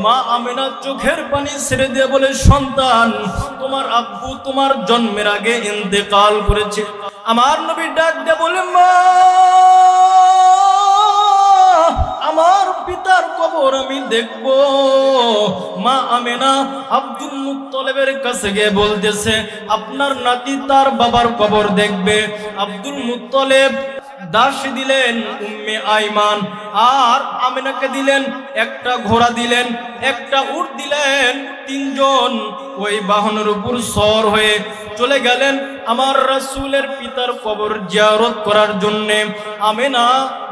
মা আমিনা চোখের পানি ছেড়ে দিয়ে বলে, সন্তান, তোমার আব্বু তোমার জন্মের আগে ইন্তেকাল করেছে। আমার নবী ডাক দিয়ে বলে, মা, আমার পিতার কবর আমি দেখব। মা আমিনা আব্দুল মুত্তালিবের কাছে গিয়ে বলতেছে, আপনার নাতি তার বাবার কবর দেখবে। আব্দুল মুত্তালিব দাস দিলেন উম্মে আইমান, আর আমিনাকে দিলেন একটা ঘোড়া, দিলেন একটা উট, দিলেন তিনজন ওই বাহনের উপর সওয়ার হয়ে চলে গেলেন আমার রাসূলের পিতার কবর জিয়ারত করার জন্যে। আমিনা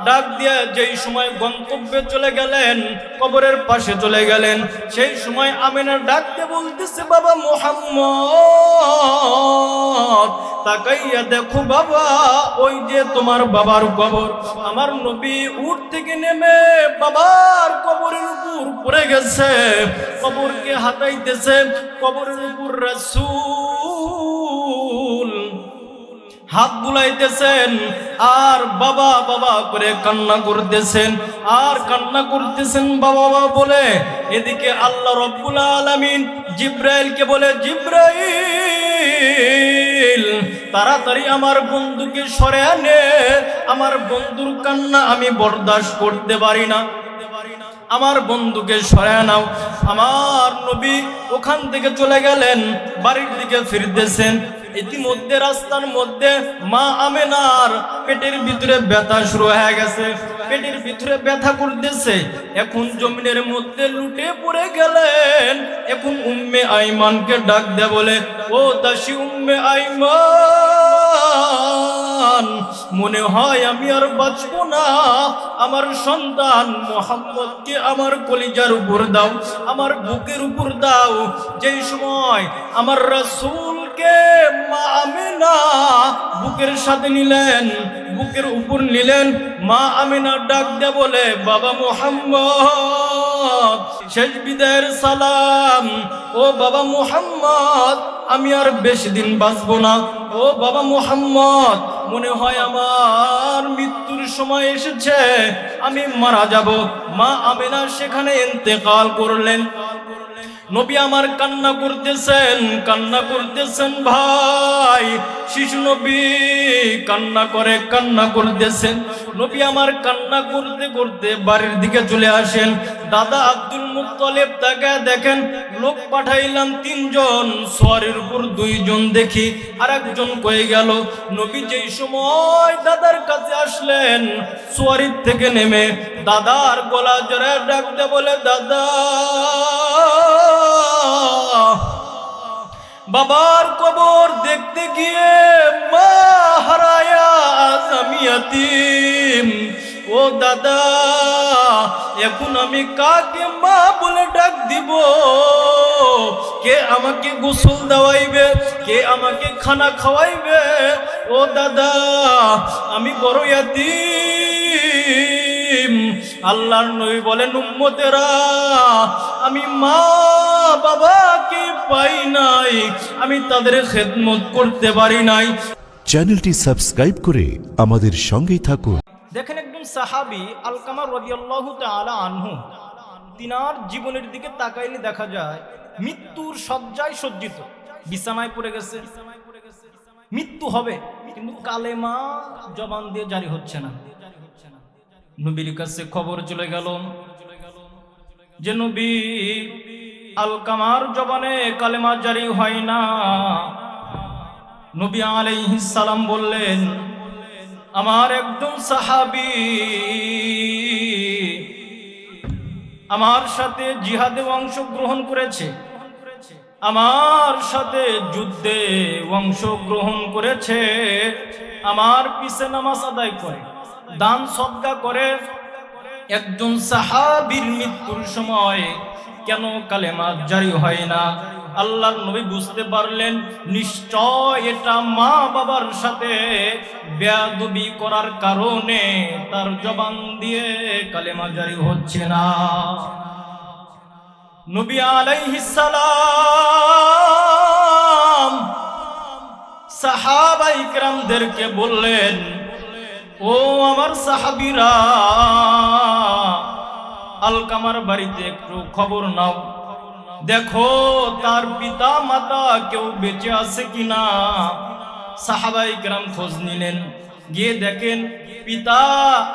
ডাক দিয়ে যেই সময় গন্তব্যে চলে গেলেন, কবরের পাশে চলে গেলেন, সেই সময় আমিনা ডাক দিয়ে বলতেছে, বাবা মুহাম্মদ, তাকাইয়া দেখো বাবা, ওই যে তোমার বাবার কবর। আমার নবী উট থেকে নেমে বাবার কবরের উপর পড়ে গেছে, কবরকে হাতাইতেছে, কবরের উপর রাসূল হাত বুলাইতেছেন আর বাবা বাবা করে কান্না করতেছেন, আর কান্না করতেছেন বাবা বাবা বলে। এদিকে আল্লাহ রব্বুল আলামিন জিব্রাইলকে বলে, জিব্রাইল, তাড়াতাড়ি আমার বন্ধুকে সরে আনে, আমার বন্ধুর কান্না আমি বরদাস্ত করতে পারি না, আমার বন্ধুকে সরায় নাও। আমার নবী ওখান থেকে চলে গেলেন, বাড়ির দিকে ফিরতেছেন। ইতিমধ্যে রাস্তার মধ্যে মা আমিনার পেটের ভিতরে ব্যথা শুরু হয়ে গেছে, পেটের ভিতরে ব্যথা করতেছে। এখন জমিনের মধ্যে লুটে পড়ে গেলেন। এখন উম্মে আইমানকে ডাক দেয় বলে, ও দাসী উম্মে আইমান, মনে হয় আমি আর বাঁচবো না, আমার সন্তান মুহাম্মদকে আমার কলিজার উপর দাও, আমার বুকের উপর দাও। যেই সময় আমার রাসূলকে মা আমিনা বুকের সাথে নিলেন, বুকের উপর নিলেন, মা আমিনা ডাক দিয়ে বলে, বাবা মুহাম্মদ, শেষ বিদায়ের সালাম। ও বাবা মুহাম্মদ, আমি আর বেশি দিন বাঁচবো না। ও বাবা মুহাম্মদ, মনে হয় আমার মৃত্যুর সময় এসেছে, আমি মারা যাব। মা আমিনা সেখানে ইন্তেকাল করলেন। নবী আমার কান্না করতেছেন ভাই, শিশু নবী কান্না করতেছেন। নবী আমার কান্না করতে করতে বাড়ির দিকে চলে আসেন। দাদা আব্দুল মুত্তালিব তাকে দেখেন, লোক পাঠাইলাম তিনজন, সওয়ারির উপর দুইজন, দেখি আর একজন কই গেল। নবী যেই সময় দাদার কাছে আসলেন, সওয়ারির থেকে নেমে দাদার গলা জড়ায় ডাকতে বলে, দাদা, বাবার কবর দেখতে গিয়ে মা হারায়া আজ আমি ইয়াতীম। ও দাদা, এখন আমি কাকে মা বলে ডাক দিব? কে আমাকে গোসল দেওয়াইবে? কে আমাকে খানা খাওয়াইবে? ও দাদা, আমি বড় ইয়াতীম। আল্লাহর নবী বলেন, উম্মতেরা, আমি মা বাবাকে পাই নাই, আমি তাদের খেদমত করতে পারি নাই। চ্যানেলটি সাবস্ক্রাইব করে আমাদের সঙ্গেই থাকুন। দেখেন, একজন সাহাবী আলকামা রাদিয়াল্লাহু তাআলা আনহু, তিনার জীবনের দিকে তাকাইলে দেখা যায় মৃত্যুর শয্যায় সজ্জিত, বিছানায় পড়ে গেছে, মৃত্যু হবে, কিন্তু কালেমা জবান দিয়ে জারি হচ্ছে না। নবীর কাছে খবর চলে গেল যে নবী, আলকামার জবানে কালেমা জারি হয় না। নবী আলাইহিস সালাম বললেন, আমার একজন সাহাবী আমার সাথে জিহাদে অংশগ্রহণ করেছে, আমার সাথে যুদ্ধে অংশগ্রহণ করেছে, আমার পিছে নামাজ আদায় করে, দান সদকা করে। একজন সাহাবীর মৃত্যুর সময় কেন কালেমা জারি হয় না? আল্লাহর নবী বুঝতে পারলেন, নিশ্চয় এটা মা বাবার সাথে বেয়াদবি করার কারণে তার জবান দিয়ে কালেমা জারি হচ্ছে না। নবী আলাইহিস সালাম সাহাবায়ে কেরামদেরকে বললেন, ও আমার সাহাবীরা, আলকামার বাড়িতে একটু খবর নাও, দেখো তার পিতা মাতা কেউ বেঁচে আছে কিনা। সাহাবায়ে কেরাম খোঁজ নিলেন, গিয়ে দেখেন পিতা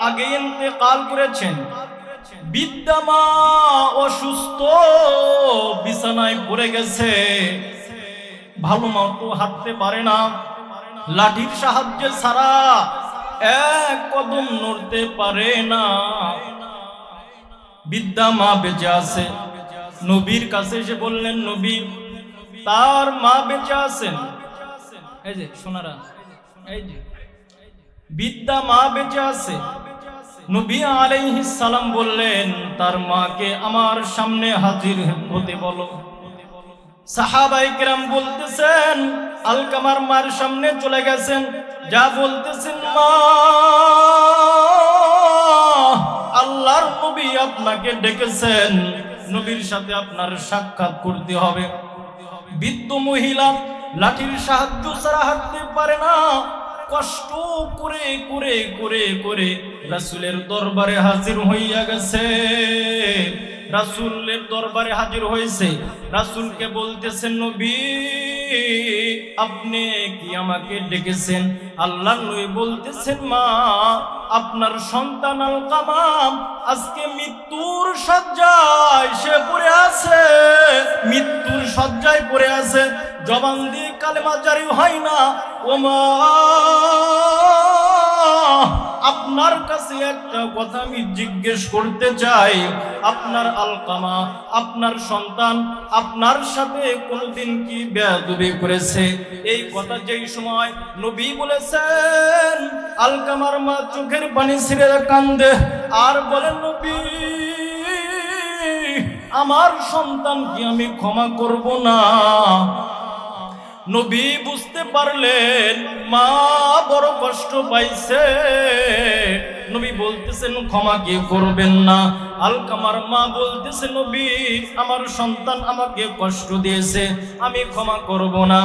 আগে ইন্তেকাল করেছেন, বৃদ্ধা মা অসুস্থ, বিছানায় পড়ে গেছে, ভালো মতো হাঁটতে পারে না, লাঠির সাহায্যে ছাড়া এক কদম নড়তে পারে না। বৃদ্ধা মা বেঁচে আছে, নবীর কাছে এসে বললেন, নবী তার মা বেঁচে আছেন। এই যে সোনারা, এই যে বৃদ্ধা মা বেঁচে আছে। নবী আলাইহিস সালাম বললেন, তার মাকে আমার সামনে হাজির হতে বলো। সাহাবায়ে কেরাম বলতেছেন, আলকামার মার সামনে চলে গেছেন, যা বলতেছেন, মা আল্লাহর নবী আপনাকে ডেকেছেন, নবীর সাথে আপনার সাক্ষাৎ করতে হবে। বৃদ্ধ মহিলা লাঠির সাহায্য ছাড়া হাঁটতে পারে না, কষ্ট করে করে করে করে রাসূলের দরবারে হাজির হইয়া গেছে। রাসূলের দরবারে হাজির হয়েছে, রাসূলকে বলতেছেন, নবী আপনি কি আমাকে ডেকেছেন? আল্লাহর নবী বলতেছেন, মা আপনার সন্তান আলকামা আজকে মৃত্যুর শয্যায় সে পড়ে আছে, মৃত্যুর শয্যায় পড়ে আছে, জবান দিয়ে কালেমা জারি হয় না। ও মা আপনার কাছে একটা কথা আমি জিজ্ঞেস করতে চাই, আপনার আলকামা আপনার সন্তান আপনার সাথে কোনোদিন কি বেয়াদবি করেছে? এই কথা যেই সময় নবী বলেছেন, আলকামার মা চোখের পানি ছেড়ে কান্দে আর বলেন, নবী আমার সন্তান কি আমি ক্ষমা করব না? নবী বুঝতে পারলেন মা বড় কষ্ট পাইছে। নবী বলতেছেন, ক্ষমা কি করবেন না? আলকামার মা বলতেছে, নবী আমার সন্তান আমাকে কষ্ট দিয়েছে, আমি ক্ষমা করব না।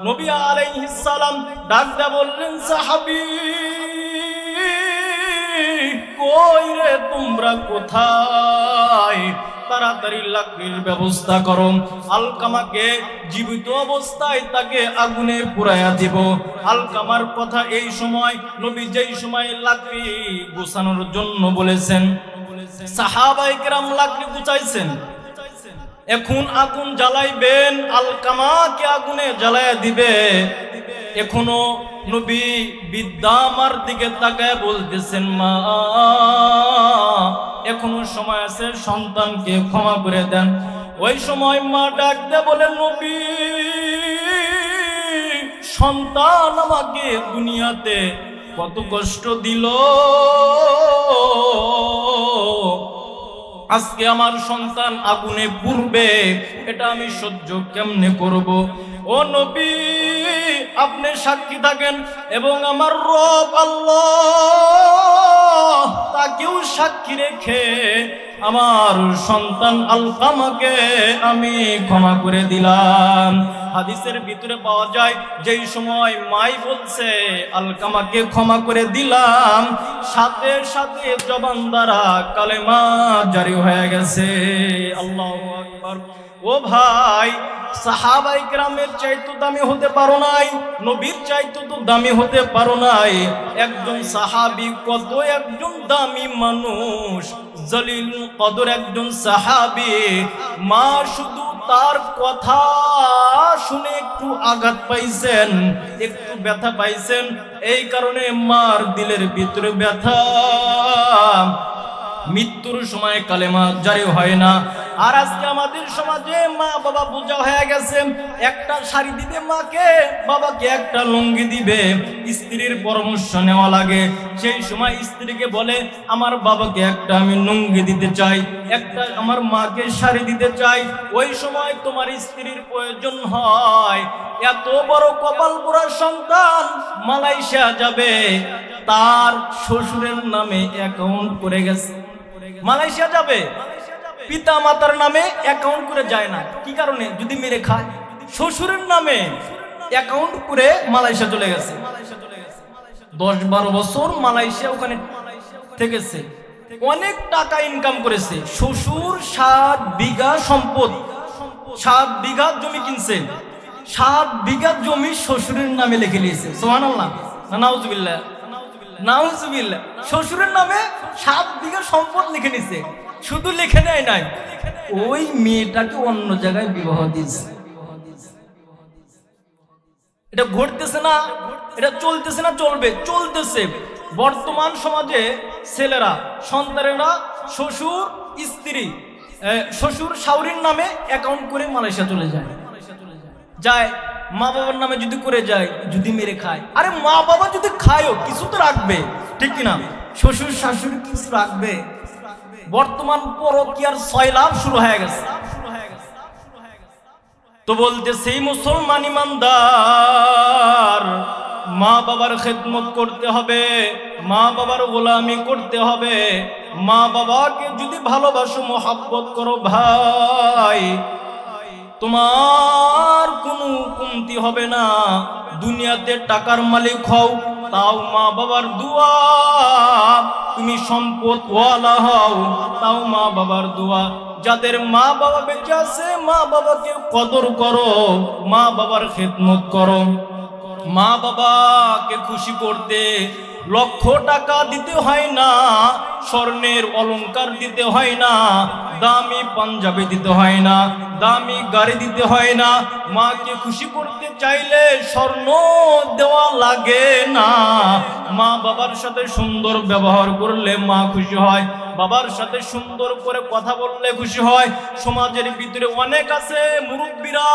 নবী আলাইহিস সালাম ডাক দিয়ে বললেন, সাহাবী কই রে তোমরা, কোথায়? তাড়াতাড়ি লাকড়ির ব্যবস্থা করো, আলকামাকে জীবিত অবস্থায় তাকে আগুনে পুড়াইয়া দিব। আলকামার কথা এই সময় নবী যেই সময় লাকড়ি গুছানোর জন্য বলেছেন, সাহাবায়ে কেরাম লাকড়ি গুছাইছেন, এখন আগুন জ্বালাইবেন, আলকামাকে আগুনে জ্বালাইয়া দিবে। এখনো নবী বৃদ্ধা মার দিকে তাকায় বলতেছেন, মা এখনো সময় আছে, সন্তানকে ক্ষমা করে দেন। ওই সময় মা ডাক দিয়ে বলেন, নবী সন্তান আমাকে দুনিয়াতে কত কষ্ট দিল, আজকে আমার সন্তান আগুনে পুড়বে, এটা আমি সহ্য কেমনে করব? ও নবী আপনি সাক্ষী থাকেন এবং আমার রব আল্লাহ তাকেও সাক্ষী রেখে আমার সন্তান আলকামাকে আমি ক্ষমা করে দিলাম। হাদিসের ভিতরে পাওয়া যায়, যেই সময় মাই বলছে আলকামাকে ক্ষমা করে দিলাম, সাথে সাথে জবান দ্বারা কালেমা জারি হয়ে গেছে। আল্লাহু আকবার। ও ভাই, সাহাবায়ে কেরামের চাইতে দামি হতে পারো নাই, নবীর চাইতে তো দামি হতে পারো নাই। একজন সাহাবী কত একজন দামি মানুষ, জলিল কদর একজন সাহাবী। মা শুধু তার কথা শুনে একটু আঘাত পাইছেন, একটু ব্যথা পাইছেন, এই কারণে মার দিলের ভিতরে ব্যথা। মৃত্যুর সময় কালেমা জারি হয় না। আর আজকে আমাদের সমাজে মা বাবা বোঝা হয়ে গেছে, একটা শাড়ি দিবে মাকে, বাবাকে একটা লুঙ্গি দিবে। স্ত্রীর পরামর্শ নেওয়া লাগে, সেই সময় স্ত্রীকে বলে আমার বাবাকে একটা আমি লুঙ্গি দিতে চাই, একটা আমার মাকে শাড়ি দিতে চাই। ওই সময় তোমার স্ত্রীর প্রয়োজন হয়, এত বড় কপাল পোড়া সন্তান মালয়েশিয়া যাবে, তার শ্বশুরের নামে অ্যাকাউন্ট করে গেছে, মালয়েশিয়া যাবে, পিতা মাতার নামে অ্যাকাউন্ট করে যায় না। কি কারণে? যদি মেরে খায়। শ্বশুরের নামে অ্যাকাউন্ট করে মালয়েশিয়া চলে গেছে, 10-12 বছর মালয়েশিয়া ওখানে থেকেছে। অনেক টাকা ইনকাম করেছে। শ্বশুর 7 বিঘা সম্পদ, 7 বিঘা জমি কিনছে, 7 বিঘা জমি শ্বশুরের নামে লিখে নিয়েছে। সুবহানাল্লাহ, নাউজুবিল্লাহ, নাউজুবিল্লাহ। শ্বশুরের নামে 7 বিঘা সম্পদ লিখে নিছে। শুধু লিখে নেয় নাই, ওই মেয়েটাকে অন্য জায়গায় বিবাহ দিয়েছে। এটা ঘটতেছে না? এটা চলতেছে না? চলতেছে। বর্তমান সমাজে ছেলেরা, সন্তানেরা শ্বশুর স্ত্রী, শ্বশুর শাশুড়ির নামে অ্যাকাউন্ট করে মালয়েশিয়া চলে যায়। মা বাবার নামে যদি করে যায়, যদি মেরে খায়, আরে মা বাবা যদি খায়ও কিছু তো রাখবে, ঠিক কিনা? শ্বশুর শাশুড়ি কিছু রাখবে? বর্তমান পরকীয়ার 6 লাভ শুরু হয়ে গেছে। তো বলতে সেই মুসলমান ইমানদার, মা বাবার খেদমত করতে হবে, মা বাবার গোলামি করতে হবে। মা বাবাকে যদি ভালোবাসো, মোহাব্বত করো ভাই, তোমার কোনো কমতি হবে না। দুনিয়াতে টাকার মালিক হও, তাও মা বাবার দোয়া। তুমি সম্পদ ওয়ালা হও, তাও মা বাবার দোয়া। যাদের মা বাবা বেঁচে আছে, মা বাবাকে কদর করো, মা বাবার খেদমত করো। মা বাবাকে খুশি করতে লক্ষ টাকা দিতে হয় না, স্বর্ণের অলংকার দিতে হয় না, দামি পাঞ্জাবি দিতে হয় না, দামি গাড়ি দিতে হয় না। মাকে খুশি করতে চাইলে স্বর্ণ দেওয়া লাগে না। মা বাবার সাথে সুন্দর ব্যবহার করলে মা খুশি হয়, বাবার সাথে সুন্দর করে কথা বললে খুশি হয়। সমাজের ভিতরে অনেক আছে মুরব্বীরা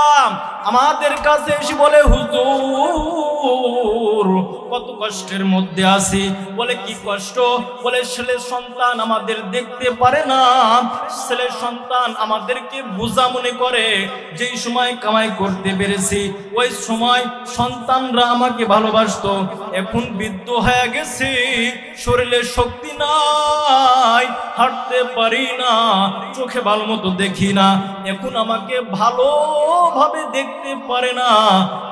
আমাদের কাছে এসে বলে, হুজুর কত কষ্টের মধ্যে আছি। বলে কি কষ্ট? বলে ছেলে সন্তান আমাদের দেখতে পারে না, ছেলে সন্তান আমাদেরকে বোঝা মনে করে। যেই সময় কামাই করতে পেরেছি ওই সময় সন্তানরা আমাকে ভালোবাসতো, এখন বৃদ্ধ হয়ে গেছি, শরীরে শক্তি নাই, হাঁটতে পারি না, চোখে ভালো মতো দেখি না, এখন আমাকে ভালোভাবে দেখতে পারে না,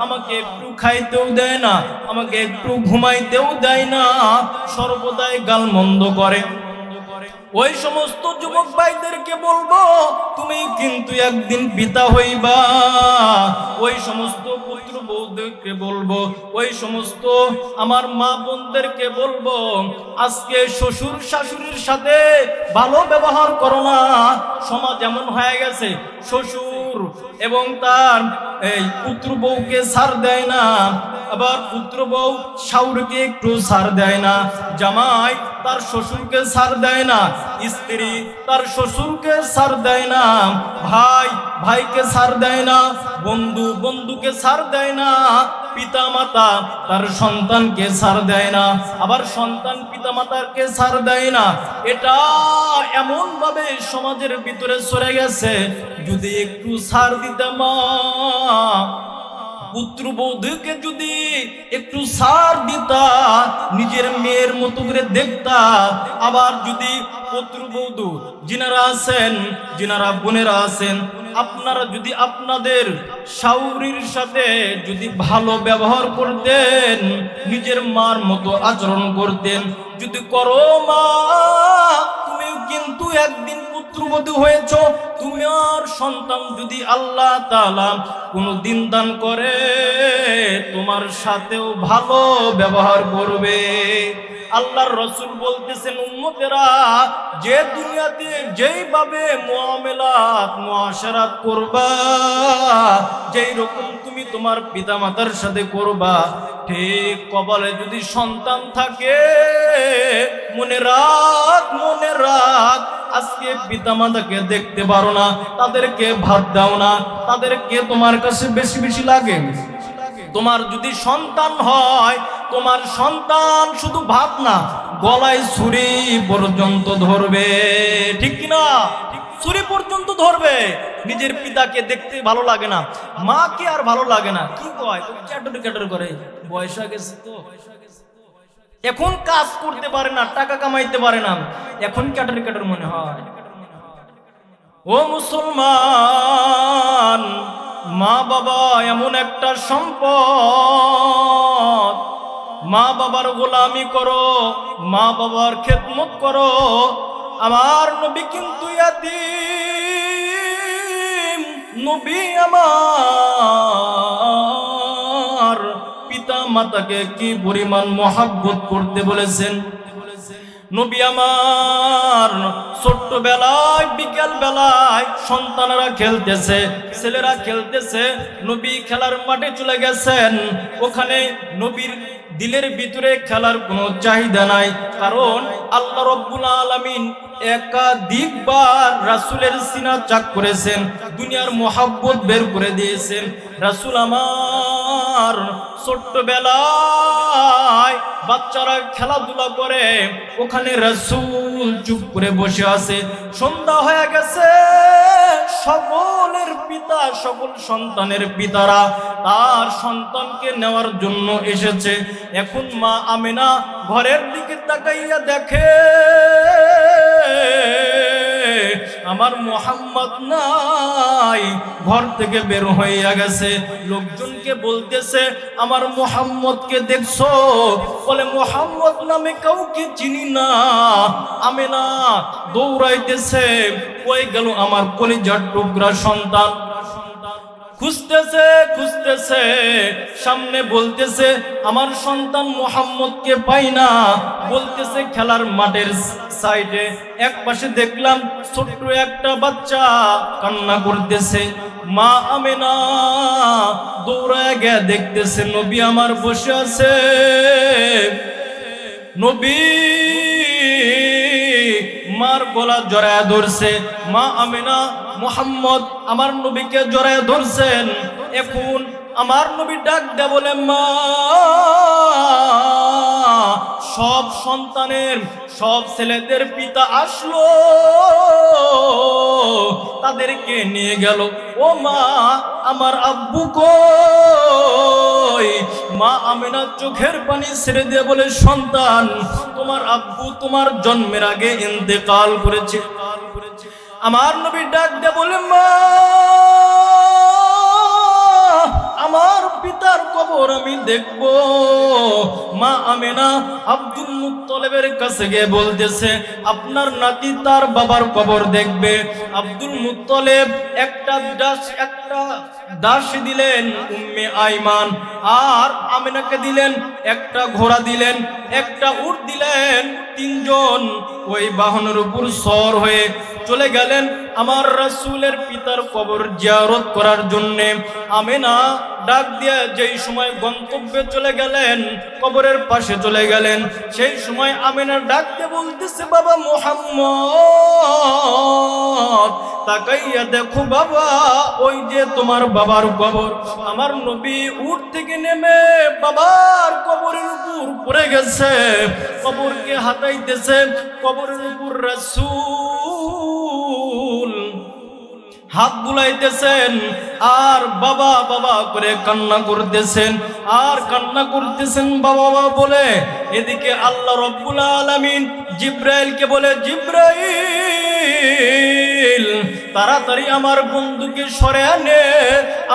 আমাকে একটু খাইতেও দেয় না, আমাকে একটু ঘুমাইতেও দেয় না, সর্বদাই গালমন্দ করে। ওই সমস্ত যুবক ভাইদেরকে বলবো, তুমি কিন্তু একদিন পিতা হইবা। ওই সমস্ত পুত্র বৌদেরকে বলবো, ওই সমস্ত আমার মা বোনদেরকে বলবো, আজকে শ্বশুর শাশুড়ির সাথে ভালো ব্যবহার করো না। সমাজ এমন হয়ে গেছে, শ্বশুর এবং তার এই পুত্র বউকে ছাড় দেয় না, আবার পুত্র বউ শাশুড়িকে একটু ছাড় দেয় না, জামাই তার শ্বশুরকে ছাড় দেয় না, স্ত্রী তার শ্বশুরকে ছাড় দেয় না, ভাই ভাইকে ছাড় দেয় না, বন্ধু বন্ধুকে ছাড় দেয় না, পিতা মাতা তার সন্তানকে ছাড় দেয় না, আবার সন্তান পিতা মাতাকে ছাড় দেয় না। এটা এমন ভাবে সমাজের ভিতরে সরে গেছে, যদি একটু ছাড় দিতে মা, পুত্র বধূকে যদি একটু ছাড় দিতা, নিজের মেয়ের মতো করে দেখতা। আবার যদি পুত্র বধূ যিনারা আছেন, যিনারা বোনেরা আছেন, আপনারা যদি আপনাদের শাশুড়ির সাথে যদি ভালো ব্যবহার করতেন, নিজের মার মতো আচরণ করতেন, যদি করো মা, তুমি কিন্তু একদিন পুত্রবধূ হয়েছ, তুমি আর সন্তান যদি আল্লাহ তাআলা কোনো দিন দান করে, তোমার সাথেও ভালো ব্যবহার করবে। আল্লাহর রাসূল বলতেছেন, উম্মতেরা যে দুনিয়াতে যেইভাবে মুআমালাত মুআশারাত করবা, যেই রকম তুমি তোমার পিতামাতার সাথে করবা, ঠিক কপালে যদি সন্তান থাকে, মনে রাখ, মনে রাখ, আজকে পিতামাতাকে দেখতে পারো না, তাদেরকে ভাত দাও না, তাদেরকে তোমার কাছে বেশি বেশি লাগে। তোমার যদি সন্তান হয়, তোমার সন্তান শুধু ভাত না, গলায় ছুরি পর্যন্ত ধরবে, ঠিক কিনা? ছুরি পর্যন্ত ধরবে। নিজের পিতাকে দেখতে ভালো লাগে না, মাকে আর ভালো লাগে না, কি কয় ক্যাটর ক্যাটর করে, বয়স হয়ে গেছে তো, এখন কাজ করতে পারে না, টাকা কামাইতে পারে না, এখন ক্যাটর ক্যাটর মনে হয়। ও মুসলমান, মা বাবা এমন একটা সম্পদ, মা বাবার গোলামি করো, মা বাবার খেদমত করো, আমার নবী কিন্তু ইয়াতীম। নবী আমার পিতা মাতাকে কি পরিমাণ মহব্বত করতে বলেছেন। নবী আমার ছোট্ট বেলায় বিকেল বেলায় সন্তানরা খেলতেছে, ছেলেরা খেলতেছে, নবী খেলার মাঠে চলে গেছেন। ওখানে নবীর দিলের ভিতরে খেলার কোনো চাহিদা নাই, কারণ আল্লাহ রাব্বুল আলামিন একাধিকবার রাসূলের সিনা চাক করেছেন, দুনিয়ার মহব্বত বের করে দিয়েছেন। রাসূল আমার ছোট্ট বেলায় বাচ্চারা খেলাধুলা করে, ওখানে রাসূল চুপ করে বসে আছে। সন্ধ্যা হয়ে গেছে, সকলের পিতা, সকল সন্তানের পিতারা তার সন্তানকে নেওয়ার জন্য এসেছে। এখন মা আমেনা ঘরের দিকে তাকাইয়া দেখে আমার মুহাম্মদ নাই, ঘর থেকে বের হইয়া গেছে। লোকজনকে বলতেছে আমার মুহাম্মদকে দেখছো? বলে মুহাম্মদ নামে কাউকে চিনি না। আমেনা দৌড়াইতেছে, কই গেল আমার কলিজার টুকরা সন্তান। খুঁজতেছে খুঁজতেছে, সামনে বলতেছে আমার সন্তান মুহাম্মদকে পাই না। বলতেছে খেলার মাঠের সাইডে এক পাশে দেখলাম ছোট্ট একটা বাচ্চা কান্না করতেছে। মা আমেনা দৌড়ায় গিয়ে দেখতেছে নবী আমার বসে আছে। নবী মার গলা জড়ায় ধরছে। মা আমেনা মুহাম্মদ আমার নবীকে জড়ায় ধরছেন। এখন আমার নবী ডাক দেয়া বলে মা, সব সন্তানের, সব ছেলেদের পিতা আসলো, তাদেরকে নিয়ে গেল। ও মা, আমার আব্বু কই? মা আমেনা চোখের পানি ছেড়ে দিয়ে বলে সন্তান, তোমার আব্বু তোমার জন্মের আগে ইন্তেকাল করেছে। আমার নবী ডাক দিয়ে বলে মা, আমার পিতার কবর আমি দেখব। মা আমেনা আব্দুল মুত্তালিবের কাছে গিয়ে বলতেছে আপনার নাতি তার বাবার কবর দেখবে। আব্দুল মুত্তালিব একটা দাস দিলেন উম্মে আইমান, আর আমেনাকে দিলেন একটা ঘোড়া, দিলেন একটা উট দিলেন। তিনজন ওই বাহনের উপর সওয়ার হয়ে চলে গেলেন আমার রাসূলের পিতার কবর জিয়ারত করার জন্য। আমেনা ডাক দিয়ে যেই সময় গন্তব্যে চলে গেলেন, কবরের পাশে চলে গেলেন, সেই সময় আমেনা ডাক দিয়ে বলতেছে বাবা মুহাম্মদ, তাকাইয়া দেখো বাবা, ওই যে তোমার বাবার কবর। আমার নবী উট থেকে নেমে বাবার কবরের উপর পড়ে গেছে, কবরকে হাতাইতেছে। কবরের উপর রাসূল হাত বুলাইতেছেন আর বাবা বাবা করে কান্না করতেছেন, আর কান্না করতেছেন বাবা বাবা বলে। এদিকে আল্লাহ রাব্বুল আলামিন জিব্রাইলকে বলে, জিব্রাইল তাড়াতাড়ি আমার বন্ধুকে সরে আনে,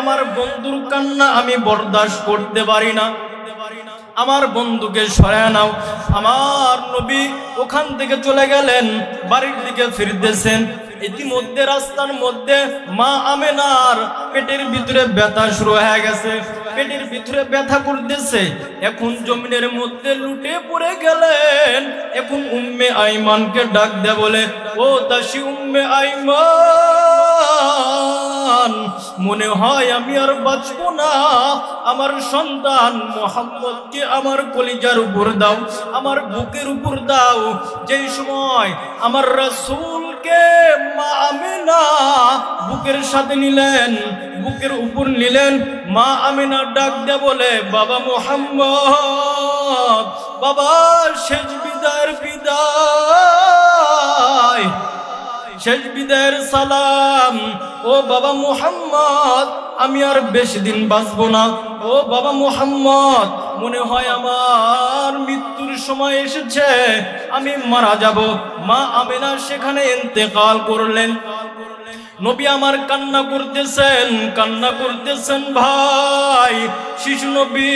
আমার বন্ধুর কান্না আমি বরদাস্ত করতে পারি না, আমার বন্ধুকে সরায় নাও। আমার নবী ওখান থেকে চলে গেলেন, বাড়ির দিকে ফিরতেছেন। ইতিমধ্যে রাস্তার মধ্যে মা আমেনার পেটের ভিতরে ব্যথা শুরু হয়ে গেছে, পেটের ভিতরে ব্যথা করতেছে। এখন জমিনের মধ্যে লুটে পড়ে গেলেন। এখন উম্মে আইমানকে ডাক দে বলে, ও দাসী উম্মে আইমান, মনে হয় আমি আর বাঁচব না, আমার সন্তান মুহাম্মদকে আমার কলিজার উপর দাও, আমার বুকের উপর দাও। যেই সময় আমার রাসূলকে মা আমেনা বুকের সাথে নিলেন, বুকের উপর নিলেন, মা আমেনা ডাক দিয়ে বলে বাবা মুহাম্মদ, বাবা শেষ বিদায়ের বিদায়, শেষ বিদায়ের সালাম। ও বাবা মুহাম্মদ, আমি আর বেশি দিন বাঁচব না। ও বাবা মুহাম্মদ, মনে হয় আমার মৃত্যুর সময় এসেছে, আমি মারা যাব। মা আমেনা সেখানে ইন্তেকাল করলেন। নবী আমার কান্না করতেছেন ভাই, শিশু নবী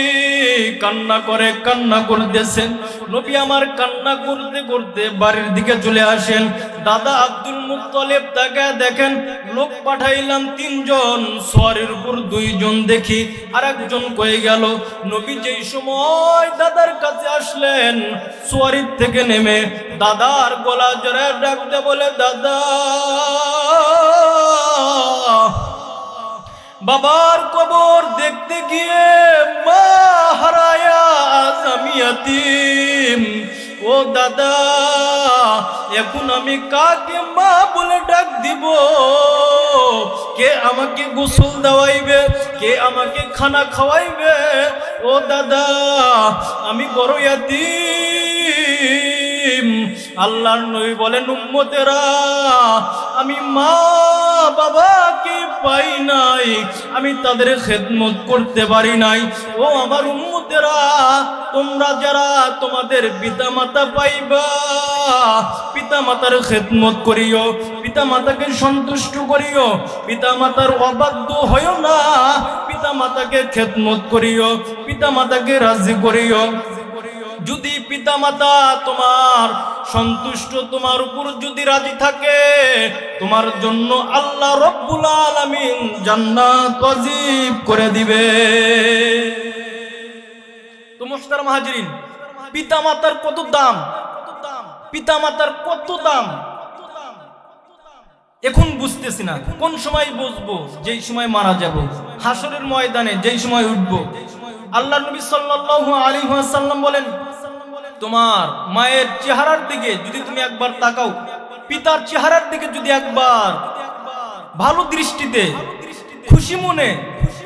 কান্না করতেছেন। নবী আমার কান্না করতে করতে বাড়ির দিকে চলে আসেন। দাদা আব্দুল মুত্তালিব তাকে দেখেন লোক পাঠাইলাম 3 জন, সওয়ারির উপর 2 জন দেখি আর একজন কই গেল। নবী যেই সময় দাদার কাছে আসলেন, সওয়ারির থেকে নেমে দাদার গলা জড়ে ডাকতে বলে, দাদা বাবার কবর দেখতে গিয়ে মা হারায়া আজ আমি ইয়াতীম। ও দাদা, এখন আমি কাকে মা বলে ডাক দিব? কে আমাকে গোসল দেওয়াইবে? কে আমাকে খানা খাওয়াইবে? ও দাদা, আমি বড় ইয়াতীম। আল্লাহর নবী বলেন, উম্মতেরা, আমি মা বাবাকে পাই নাই, আমি তাদের খেদমত করতে পারি নাই। ও আমার উম্মতেরা, তোমরা যারা তোমাদের পিতা মাতা পাইবা, পিতা মাতার খেদমত করিও, পিতা মাতাকে সন্তুষ্ট করিও, পিতা মাতার অবাধ্য হইও না, পিতা মাতাকে খেদমত করিও, পিতা মাতাকে রাজি করিও। যদি পিতা মাতা তোমার সন্তুষ্ট, তোমার উপর যদি রাজি থাকে, তোমার জন্য আল্লাহ রব্বুল আলামিন জান্নাত ওয়াজিব করে দিবে। তো মুহতারাম হাজিরিন, পিতা মাতার কত দাম, পিতা মাতার কত দাম এখন বুঝতেছি না। কোন সময় বুঝবো? যেই সময় মারা যাব, হাসরের ময়দানে যেই সময় উঠবো। আল্লাহর নবী সাল্লাল্লাহু আলাইহি ওয়াসাল্লাম বলেন, তোমার মায়ের চেহারার দিকে যদি তুমি একবার তাকাও, পিতার চেহারার দিকে যদি একবার ভালো দৃষ্টিতে খুশি মনে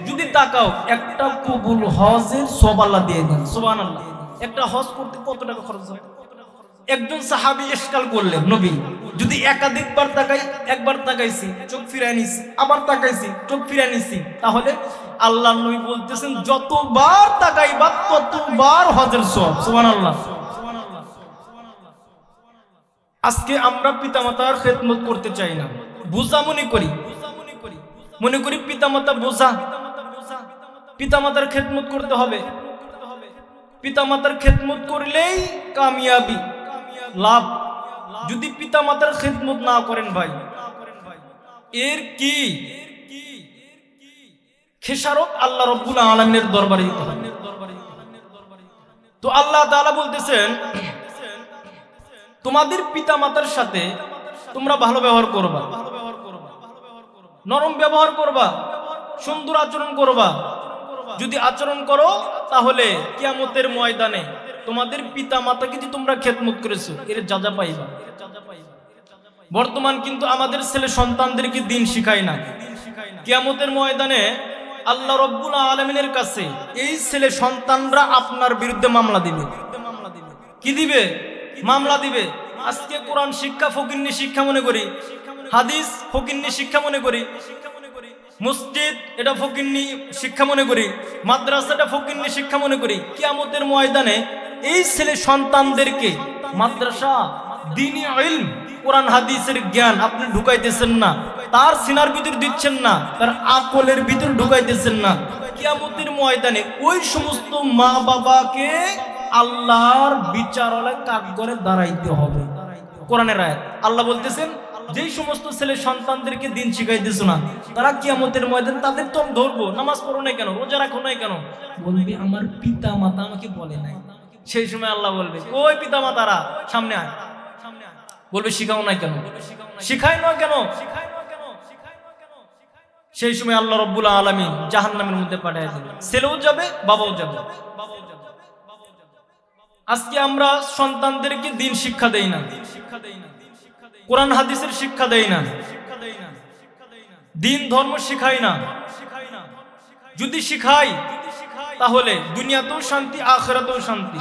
যদি তাকাও, একটা কবুল হজের সওয়াব আল্লাহ দিয়ে দেন। সুবহানাল্লাহ। একটা হজ করতে কত টাকা খরচ হয়? একজন সাহাবী ইশকাল করলেন, নবী যদি একাধিকবার তাকাই, একবার তাকাইছি চোখ ফিরাই নিছি, আবার তাকাইছি চোখ ফিরাই নিছি, তাহলে আল্লাহর নবী বলতেছেন যতবার তাকাইবা ততবার হজের সওয়াব। সুবহানাল্লাহ। আজকে আমরা পিতামাতার খেদমত করতে চাই না, বোঝা মনে করি, পিতামাতা বোঝা, পিতামাতার খেদমত করতে হবে। পিতামাতার খেদমত করলেই কামিয়াবি, লাভ। যদি পিতামাতার খেদমত না করেন ভাই, এর কি খেসারত আল্লাহ রব্বুল আলামিনের দরবারে দিতে হবে। তো আল্লাহ তাআলা বলতেছেন, তোমাদের পিতা মাতার সাথে তোমরা ভালো ব্যবহার করবা, নরম ব্যবহার করবা, সুন্দর আচরণ করবা। যদি আচরণ করো তাহলে কিয়ামতের ময়দানে তোমাদের পিতা মাতাকে যে তোমরা খেদমত করেছো এর যাজা পাইবা। বর্তমান কিন্তু আমাদের ছেলে সন্তানদেরকে দিন শিখায় না। কিয়ামতের ময়দানে আল্লাহ রব্বুল আলামিনের কাছে এই ছেলে সন্তানরা আপনার বিরুদ্ধে মামলা দিবে। কি দিবে? মামলা দিবে। আজকে কোরআন শিক্ষা ফকিন্নি শিক্ষা মনে করি, হাদিস ফকিন্নি শিক্ষা মনে করি, মসজিদ এটা ফকিন্নি শিক্ষা মনে করি, মাদ্রাসাটা ফকিন্নি শিক্ষা মনে করি। কিয়ামতের ময়দানে এই ছেলে সন্তানদেরকে মাদ্রাসা, দ্বীনি ইলম, কোরআন হাদিসের জ্ঞান আপনি ঢুকাইতেছেন না, তার সিনার ভিতর দিচ্ছেন না, তার আকলের ভিতর ঢুকাইতেছেন না। কিয়ামতের ময়দানে ওই সমস্ত মা বাবাকে আল্লাহর বিচারালয় কাঠগড়ে দাঁড়াইতে হবে। কোরআনের আয়াত আল্লাহ বলতেছেন, যেই সমস্ত ছেলে সন্তানদেরকে দিন শিখাইতেছ না, তারা কিয়ামতের ময়দানে তাদের তো ধরবো। নামাজ পড়ো নাই কেন? রোজা রাখো নাই কেন? বলবি আমার পিতা মাতা আমাকে বলে নাই। সেই সময় আল্লাহ বলবে, ওই পিতা মাতারা সামনে আয়। বলবে শিখাও নাই কেন? শিখাই না কেন? সেই সময় আল্লাহ রব্বুল আলামিন জাহান্নামের মধ্যে পাঠিয়ে দেবে। ছেলেও যাবে, বাবাও যাবে। আজকে আমরা সন্তানদেরকে দিন শিক্ষা দেই না, কোরআন হাদিসের শিক্ষা দেই না, দিন ধর্ম শিখাই না। যদি শিখাই তাহলে দুনিয়াতেও শান্তি, আখিরাতেও শান্তি।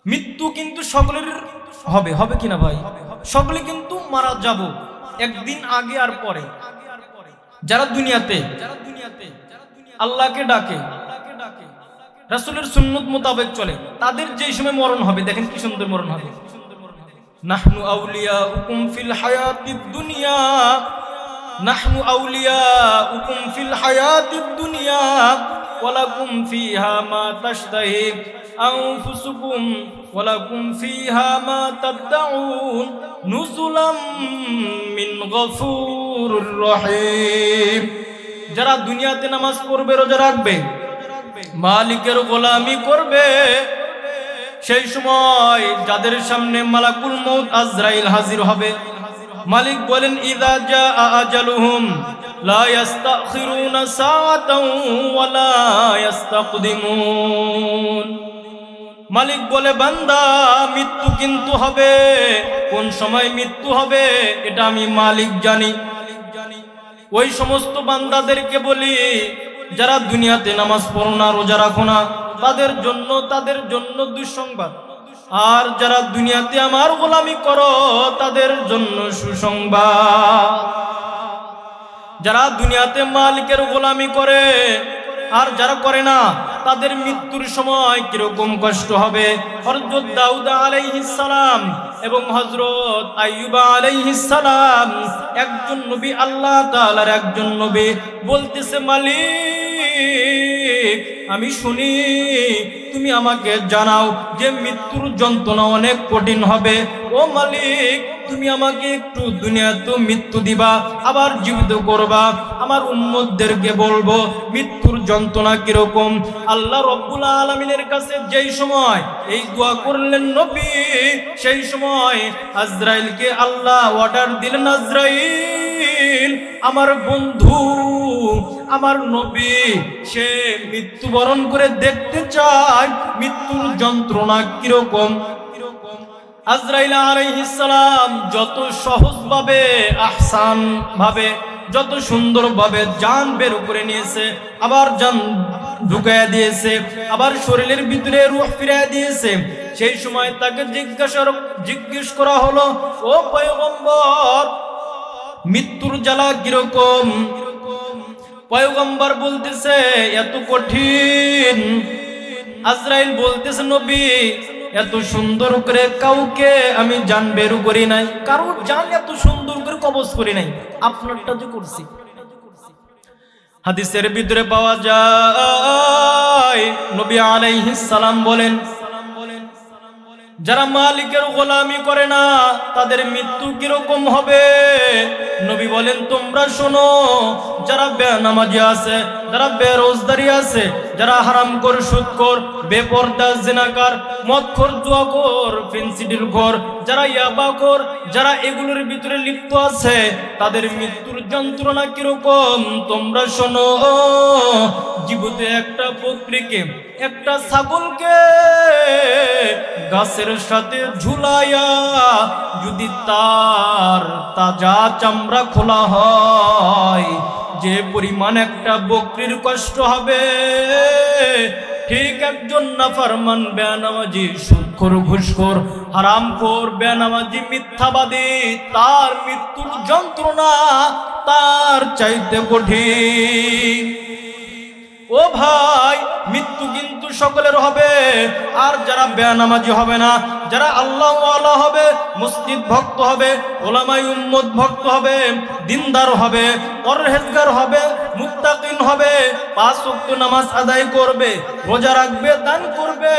মৃত্যু কিন্তু সকলের হবে, হবে কিনা ভাই? সকলে কিন্তু মারা যাব একদিন, আগে আর পরে। যারা দুনিয়াতে আল্লাহকে ডাকে, রাসূলের সুন্নত মোতাবেক চলে, তাদের যেই সময় মরণ হবে, দেখেন কি সুন্দর মরণ হবে। নাহনু আউলিয়াউকুম ফিল হায়াতিদ দুনিয়া, নাহনু আউলিয়াউকুম ফিল হায়াতিদ দুনিয়া ওয়ালাকুম ফিহা মা তাশতাহি আনফুসুকুম ওয়ালাকুম ফিহা মা তাদউন নুজুলাম মিন গফুরুর রহিম। যারা দুনিয়াতে নামাজ পড়বে, রোজা রাখবে, মালিকের গোলামি করবে, সেই সময় যাদের সামনে মালাকুল মউত আজরাইল হাজির হবে, মালিক বলেন ইযা জাআ আজালুহুম লা ইস্তাখিরুনা সাআতাও ওয়া লা ইস্তাকদিমুন। মালিক বলে বান্দা মৃত্যু কিন্তু হবে, কোন সময় মৃত্যু হবে এটা আমি মালিক জানি। ওই সমস্ত বান্দাদেরকে বলি যারা দুনিয়াতে নামাজ পড়ো না, রোজা রাখো না, তাদের জন্য দুঃসংবাদ। আর যারা দুনিয়াতে আমার গোলামি করো তাদের জন্য সুসংবাদ। যারা দুনিয়াতে মালিকের গোলামি করে আর যারা করে না তাদের মৃত্যুর সময় কিরকম কষ্ট হবে। হযরত দাউদ আলাইহিস সালাম এবং হযরত আইয়ুব আলাইহিস সালাম একজন নবী, আল্লাহ তাআলার একজন নবী, বলতেছে মালিক আমি শুনি তুমি আমাকে জানাও যে মৃত্যুর যন্ত্রণা অনেক কঠিন হবে। ও মালিক তুমি আমাকে একটু দুনিয়াতে মৃত্যু দিবা, আবার জীবিত করবা, আমার উম্মতদেরকে বলবো মৃত্যুর যন্ত্রণা কিরকম। আল্লাহ রব্বুল আলামিনের কাছে যেই সময় এই দোয়া করলেন নবী, সেই সময় আজরাইলকে আল্লাহ অর্ডার দিলেন, আজরাইল আমার বন্ধু আমার নবী সে মৃত্যুবরণ করে দেখতে চায় মৃত্যুর যন্ত্রণা কিরকম। আজরাইল আলাইহিস সালাম যত সহজভাবে, আহসান ভাবে, যত সুন্দরভাবে জান বের করে নিয়েছে, আবার জান ঢুকাইয়া দিয়েছে, আবার শরীরের ভিতরে রূহ ফিরাইয়া দিয়েছে। সেই সময় তাকে জিজ্ঞেস করা হলো, ও পয়গম্বর মৃত্যুর জ্বালা কিরকম? পয়গম্বর বলতেছে এত কঠিন। আজরাইল বলতেছে নবী এত সুন্দর করে কাউকে আমি জান বের করি নাই, কারো জান এত সুন্দর করে কবজ করি নাই, আপনারটা যে করছি। হাদিসের ভিতরে পাওয়া যায় নবী আলাইহিস সালাম বলেন যারা মালিকের গোলামি করে না তাদের মৃত্যু কিরকম হবে। নবী বলেন তোমরা শোনো, যারা বেনামাজি আছে, যারা বেরোজগারি আছে, যারা হারামখোর, সুদখোর, বেপরদা, জিনাকার, মদখোর, জুয়াখোর, ফেন্সিডিলখোর, যারা ইয়াবাখোর, যারা এগুলোর ভিতরে লিপ্ত আছে তাদের মৃত্যুর যন্ত্রণা কিরকম তোমরা শোনো। জীবতে একটা বকরিকে, একটা ছাগলকে গাছের সাথে ঝুলাইয়া যদি তার তাজা চামড়া খোলা হয়, যে পরিমাণ একটা বকরির কষ্ট হবে, ঠিক একজন নাফরমান, বেনামাজি, সুদখোর, ঘুষখোর, হারামখোর, বেনামাজি, মিথ্যাবাদী, তার মৃত্যুর যন্ত্রণা তার চাইতে কঠিন। ও ভাই মৃত্যু কিন্তু সকলের হবে, আর যারা বেনামাজি হবে না, যারা আল্লাহ ওয়ালা হবে, মসজিদ ভক্ত হবে, ওলামায়ে উম্মত ভক্ত হবে, দিনদার হবে, পরহেজগার হবে, মুত্তাকিন হবে, 5 ওয়াক্ত নামাজ আদায় করবে, রোজা রাখবে, দান করবে,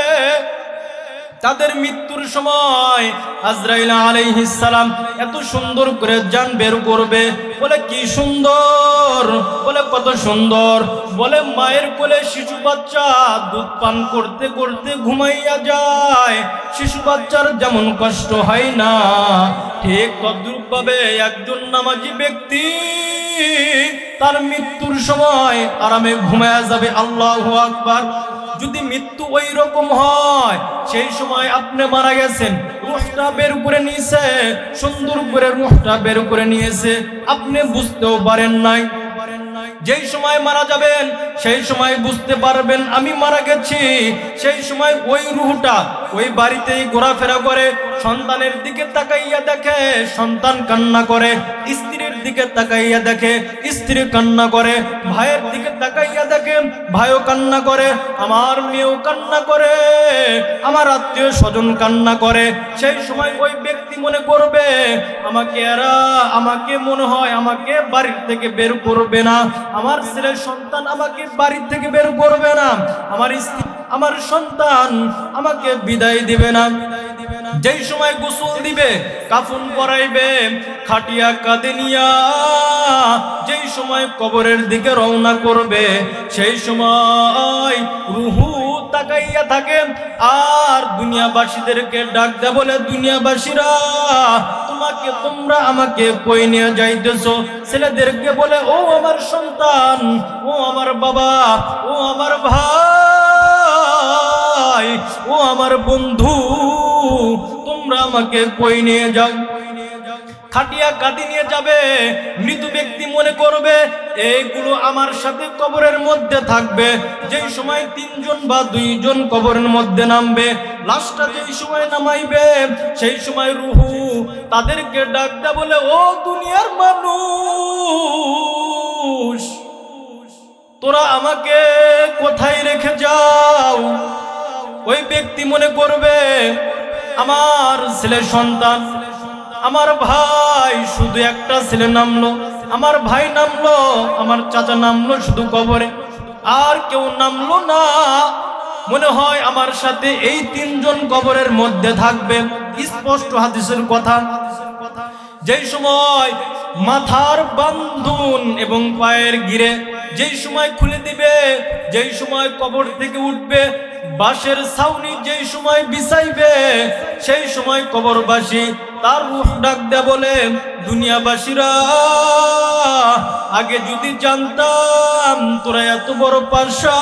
তাদের মৃত্যুর সময় আজরাইল আলাইহিস সালাম এত সুন্দর করে জান বের করবে। বলে কি সুন্দর, বলে কত সুন্দর, বলে মায়ের কোলে শিশু বাচ্চা দুধ পান করতে করতে ঘুমাইয়া যায়, শিশু বাচ্চার যেমন কষ্ট হয় না, ঠিক তদ্রূপ ভাবে একজন নামাজি ব্যক্তি তার মৃত্যুর সময় আরামে ঘুমায়া যাবে। আল্লাহু আকবার। যদি মৃত্যু ওই রকম হয়, সেই সময় আপনি মারা গেছেন, রূহটা বের করে নিয়েছে, সুন্দর করে রূহটা বের করে নিয়েছে, আপনি বুঝতেও পারেন নাই। যেই সময় মারা যাবেন সেই সময় বুঝতে পারবেন আমি মারা গেছি। সেই সময় ওই রূহটা ওই বাড়িতেই ঘোরাফেরা করে, সন্তানের দিকে তাকাইয়া দেখে সন্তান কান্না করে, স্ত্রীর দিকে তাকাইয়া দেখে স্ত্রী কান্না করে, ভাইয়ের দিকে তাকাইয়া দেখে ভাইও কান্না করে, আমার মেয়েও কান্না করে, আমার আত্মীয় স্বজন কান্না করে। সেই সময় ওই ব্যক্তি মনে করবে আমাকে মনে হয় আমাকে বাড়ির থেকে বের করবে না, আমার ছেলের সন্তান আমাকে বাড়ি থেকে বের করবে না, আমার স্ত্রী আমার সন্তান আমাকে বিদায় দিবে না। যেই সময় গোসল দিবে, কাফন পরাইবে, খাটিয়া কাঁধে নিয়া যেই সময় কবরের দিকে রওনা করবে, সেই সময় রুহু তাকাইয়া থাকে আর দুনিয়াবাসীদেরকে ডাক দেয়, বলে দুনিয়াবাসীরা তোমরা আমাকে কই নিয়ে যাইতেছো? ছেলেদেরকে বলে, ও আমার সন্তান, ও আমার বাবা, ও আমার ভাই, ও আমার বন্ধু, তোমরা আমাকে কই নিয়ে যাও? খাটিয়া কাঁধে নিয়ে যাবে। মৃত ব্যক্তি মনে করবে এইগুলো আমার সাথে কবরের মধ্যে থাকবে। যেই সময় 3 জন বা 2 জন কবরের মধ্যে নামবে, লাশটা যেই সময় নামাইবে, সেই সময় রুহু তাদেরকে ডাক দেয়, বলে ও দুনিয়ার মানুষ, তোরা আমাকে কোথায় রেখে যাও? ওই ব্যক্তি মনে করবে আমার ছেলে সন্তান, আমার ভাই, শুধু একটা ছেলে নামলো, আমার ভাই নামলো, আমার চাচা নামলো শুধু কবরে, আর কেউ নামলো না। মনে হয় আমার সাথে এই 3 জন কবরের মধ্যে থাকবে। স্পষ্ট হাদিসের কথা। যেই সময় মাথার বান্ধন এবং পায়ের গিরে যেই সময় খুলে দিবে, যেই সময় কবর থেকে উঠবে, বাঁশের ছাউনি যেই সময় বিছাইবে, সেই সময় কবরবাসী তার রূহ ডাক দেয়, বলে দুনিয়াবাসীরা আগে যদি জানতাম তোরা এত বড় পাষাণ,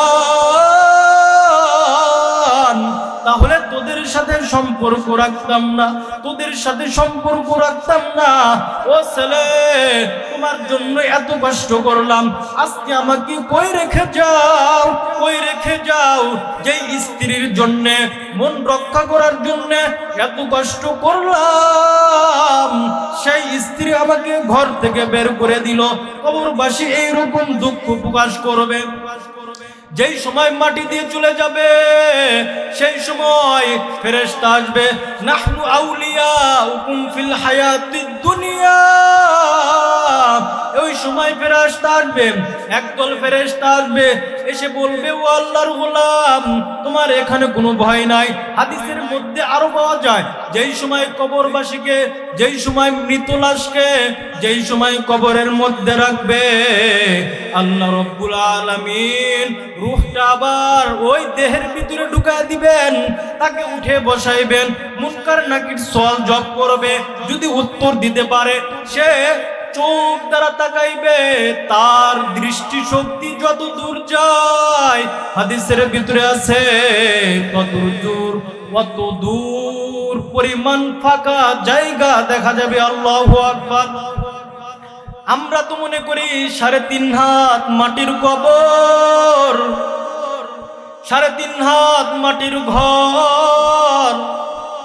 তাহলে তোদের সাথে সম্পর্ক রাখতাম না, তোদের সাথে সম্পর্ক রাখতাম না। ও ছেলে, তোমার জন্য এত কষ্ট করলাম, আজকে আমাকে কই রেখে যাও, কই রেখে যাও? যেই স্ত্রীর জন্য, মন রক্ষা করার জন্য এত কষ্ট করলাম, সেই স্ত্রী আমাকে ঘর থেকে বের করে দিল। কবরবাসী এইরকম দুঃখ প্রকাশ করবে। যেই সময় মাটি দিয়ে চলে যাবে, সেই সময় ফেরেশতা আসবে, নাহনু আউলিয়াউকুম ফিল হায়াতিদ দুনিয়া। ওই সময় ফেরেশতা আসবে, একদল ফেরেশতা আসবে, এসে বলবে, ও আল্লাহর গোলাম, তোমার এখানে কোনো ভয় নাই। হাদিসের মধ্যে আরো পাওয়া যায়, যেই সময় কবরবাসীকে, যেই সময় মৃত লাশকে যেই সময় কবরের মধ্যে রাখবে, আল্লাহ রব্বুল আলামিন রূহটা আবার ওই দেহের ভিতরে ঢুকায় দিবেন, তাকে উঠে বসাইবেন, মুনকার নাকির সওয়াল জব করবে। যদি উত্তর দিতে পারে, সে চোখ দ্বারা তাকাইবে, তার দৃষ্টি শক্তি যত দূর যায়, হাদিসের ভিতরে আছে, কত দূর পরিমাণ ফাঁকা জায়গা দেখা যাবে। আল্লাহু আকবার। আমরা তো মনে করি 3.5 হাত মাটির কবর, 3.5 হাত মাটির ঘর।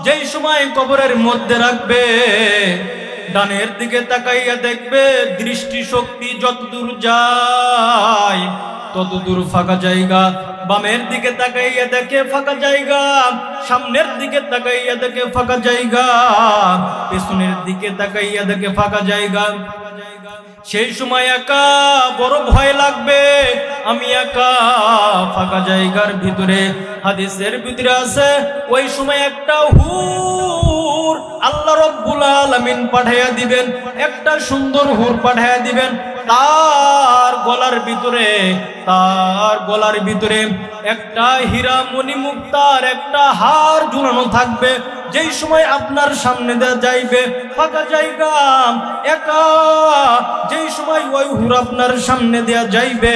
যেই সময় কবরের মধ্যে রাখবে, ডানের দিকে তাকাইয়া দেখবে, দৃষ্টি শক্তি যতদূর যায় ততদূর ফাঁকা জায়গা। বামের দিকে তাকাইয়া দেখে ফাঁকা জায়গা, সামনের দিকে তাকাইয়া দেখে ফাঁকা জায়গা, পেছনের দিকে তাকাইয়া দেখে ফাঁকা জায়গা। সেই সময় একা বড় ভয় লাগবে, আমি একা ফাঁকা জায়গার ভিতরে। হাদিসের ভিতরে আছে, ওই সময় একটা হুর আল্লাহ রব্বুল আলামিন পাঠাইয়া দিবেন, একটা সুন্দর হুর পাঠাইয়া দিবেন। তার গলার ভিতরে একটা হীরা মণি মুক্তার একটা হার ঝুলানো থাকবে। যেই সময় আপনার সামনে দেয়া যাইবে ফাঁকা জায়গা একা, যেই সময় ওই হুর আপনার সামনে দেয়া যাইবে,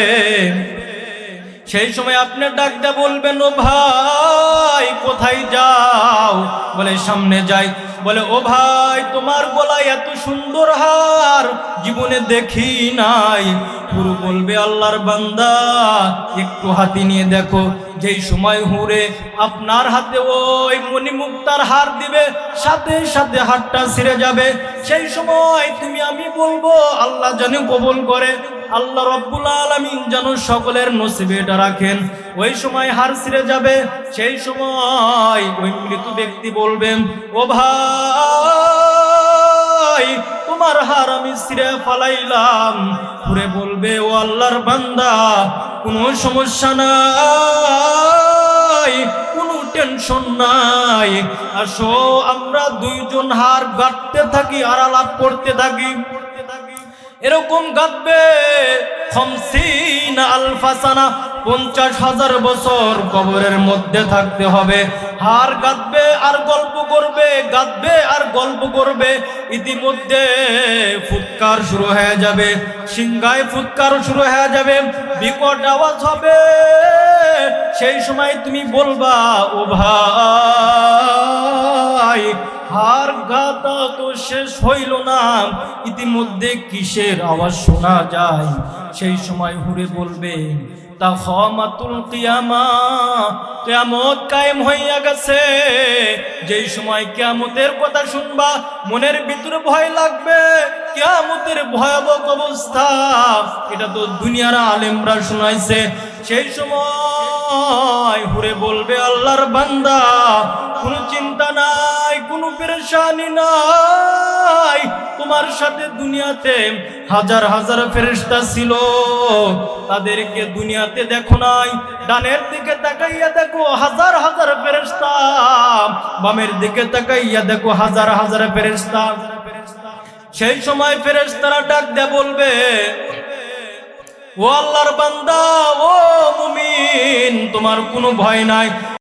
সেই সময় আপনি ডাক দিয়ে বলবেন, ও ভাই কোথায় যাও? বলে সামনে যাই। বলে, ও ভাই, তোমার গলায় এত সুন্দর হার জীবনে দেখি নাই। হুর বলবে, আল্লাহর বান্দা, একটু হাতে নিয়ে দেখো। যেই সময় হুরে আপনার হাতে ওই মণিমুক্তার হার দিবে, সাথে সাথে হাতটা ছিঁড়ে যাবে। সেই সময় তুমি আমি বলবো, আল্লাহ জানি কবুল করে, আল্লাহ রব্বুল আলামিন যেন সকলের নসিবে এটা রাখেন। ওই সময় হার ছিঁড়ে যাবে। সেই সময় ওই মৃত ব্যক্তি বলবেন, ও ভাই, তোমার হার আমি ছিঁড়ে ফালাইলাম। ঘুরে বলবে, ও আল্লাহর বান্দা, কোনো সমস্যা নাই, কোনো টেনশন নাই। আসো আমরা দুইজন হার গাঁটতে থাকি আর আলাপ করতে থাকি। এরকম গাঁথবে 50 আলফা সানা, 50,000 বছর কবরের মধ্যে থাকতে হবে। হার গাঁথবে আর গল্প করবে, গাঁথবে আর গল্প করবে। ইতিমধ্যে ফুৎকার শুরু হয়ে যাবে, সিংহায় ফুৎকার শুরু হয়ে যাবে, বিকট আওয়াজ হবে। সেই সময় তুমি বলবা, ও ভাই, হার গাঁথা তো শেষ হইল না, ইতিমধ্যে কিসের আওয়াজ শোনা যায়? সেই সময় হুরে বলবে, তাখামাতুল কিয়ামা, কিয়ামত কায়েম হইয়া গেছে। যেই সময় কিয়ামতের কথা শুনবা মনের ভিতরে ভয় লাগবে, কিয়ামতের ভয়াবহ অবস্থা, এটা তো দুনিয়ার আলেমরা শোনাইছে। সেই সময় হুরে বলবে, আল্লাহর বান্দা, কোনো চিন্তা নাই, কোনো পেরেশানি নাই। তোমার সাথে দুনিয়াতে হাজার হাজার ফেরেশতা ছিল, তাদেরকে দুনিয়াতে দেখো নাই। ডানের দিকে তাকাইয়া দেখো হাজার হাজার ফেরেশতা, বামের দিকে তাকাইয়া দেখো হাজার হাজার ফেরেশতা। সেই সময় ফেরেশতারা ডাক দিয়ে বলবে, ও আল্লাহর বান্দা, ও মুমিন, তোমার কোনো ভয় নাই।